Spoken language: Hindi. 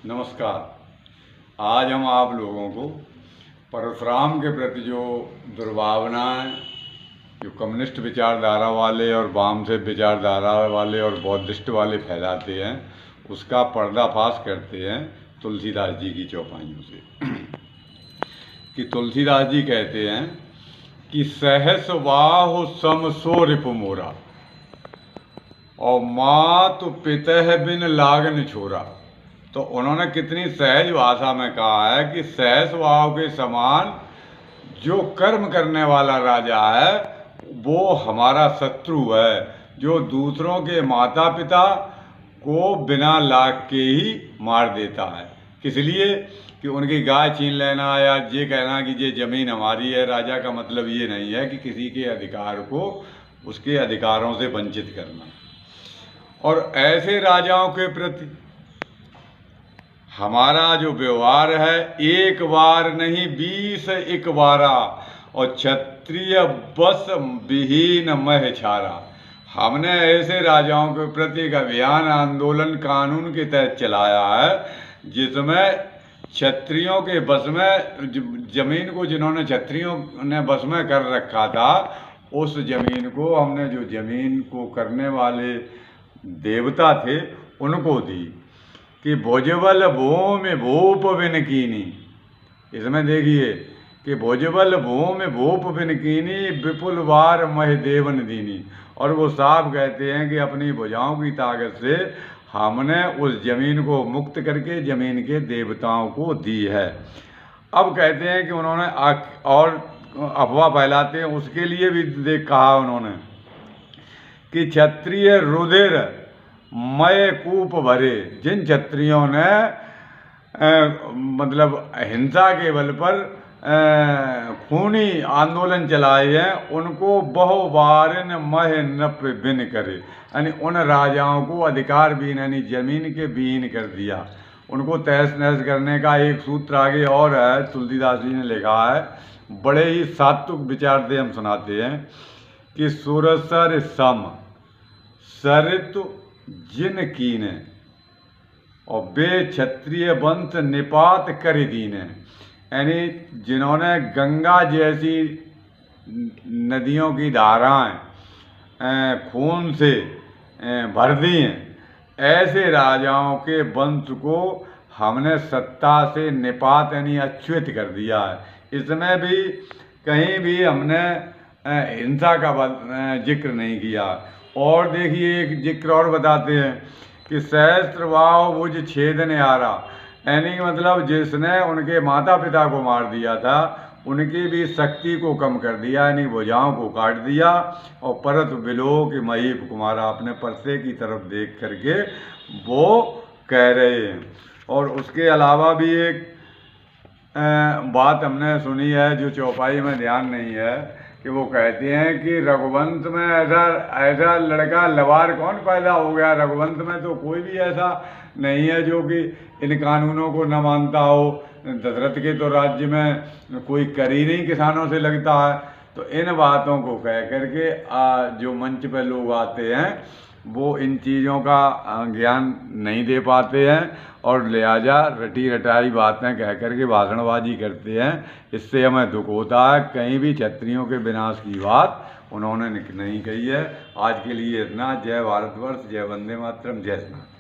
नमस्कार। आज हम आप लोगों को परशुराम के प्रति जो दुर्भावनाएं जो कम्युनिस्ट विचारधारा वाले और वाम से विचारधारा वाले और बौद्धिस्ट वाले फैलाते हैं उसका पर्दाफाश करते हैं तुलसीदास जी की चौपाइयों से। कि तुलसीदास जी कहते हैं कि सहस वाहु सम सो रिपु मोरा और मातु पितह बिन लागन छोरा। तो उन्होंने कितनी सहज भाषा में कहा है कि सहस वाव के समान जो कर्म करने वाला राजा है वो हमारा शत्रु है, जो दूसरों के माता पिता को बिना लाग के ही मार देता है। किस लिए कि उनकी गाय छीन लेना या ये कहना कि ये ज़मीन हमारी है। राजा का मतलब ये नहीं है कि किसी के अधिकार को उसके अधिकारों से वंचित करना। और ऐसे राजाओं के प्रति हमारा जो व्यवहार है एक बार नहीं 20 एक बारा और क्षत्रिय बस विहीन मह छारा। हमने ऐसे राजाओं के प्रति एक अभियान आंदोलन कानून के तहत चलाया है जिसमें क्षत्रियों के बस में जमीन को जिन्होंने क्षत्रियों ने बस में कर रखा था उस जमीन को हमने जो जमीन को करने वाले देवता थे उनको दी कि भुजबल भूमि भूप बिन कीनी। इसमें देखिए कि भुजबल भूमि भूप बिन कीनी विपुल वार मह देवन दीनी। और वो साफ कहते हैं कि अपनी भुजाओं की ताकत से हमने उस जमीन को मुक्त करके जमीन के देवताओं को दी है। अब कहते हैं कि उन्होंने और अफवाह फैलाते हैं उसके लिए भी देख कहा उन्होंने कि क्षत्रिय रुधिर मय कूप भरे। जिन क्षत्रियों ने मतलब हिंसा के बल पर खूनी आंदोलन चलाए हैं उनको बहुबारन मह नप बिन करे, यानी उन राजाओं को अधिकार विहीन यानी जमीन के विहीन कर दिया। उनको तहस नहस करने का एक सूत्र आगे और है, तुलसीदास जी ने लिखा है, बड़े ही सात्विक विचार से हम सुनाते हैं कि सुरसर सम सरित जिन कीने और बे क्षत्रिय वंश निपात कर दीने। यानी जिन्होंने गंगा जैसी नदियों की धाराएं खून से भर दी हैं, ऐसे राजाओं के वंश को हमने सत्ता से निपात यानी अच्युत कर दिया है। इसमें भी कहीं भी हमने हिंसा का जिक्र नहीं किया। और देखिए एक जिक्र और बताते हैं कि सहस्त्र वाव भुज छेदन आरा, यानी मतलब जिसने उनके माता पिता को मार दिया था उनकी भी शक्ति को कम कर दिया, यानी भुजाओं को काट दिया। और परत बिलो के महीप कुमारा, अपने परसे की तरफ देख करके वो कह रहे हैं। और उसके अलावा भी एक बात हमने सुनी है जो चौपाई में ध्यान नहीं है कि वो कहते हैं कि रघुवंश में ऐसा लड़का लवार कौन पैदा हो गया। रघुवंश में तो कोई भी ऐसा नहीं है जो कि इन कानूनों को न मानता हो। दशरथ के तो राज्य में कोई कर ही नहीं किसानों से लगता है। तो इन बातों को कह करके जो मंच पे लोग आते हैं वो इन चीज़ों का ज्ञान नहीं दे पाते हैं और लिहाजा रटी रटाई बातें कह करके भाषणबाजी करते हैं। इससे हमें दुख होता है। कहीं भी क्षत्रियों के विनाश की बात उन्होंने नहीं कही है। आज के लिए इतना। जय भारतवर्ष, जय वंदे मातरम, जय श्री राम।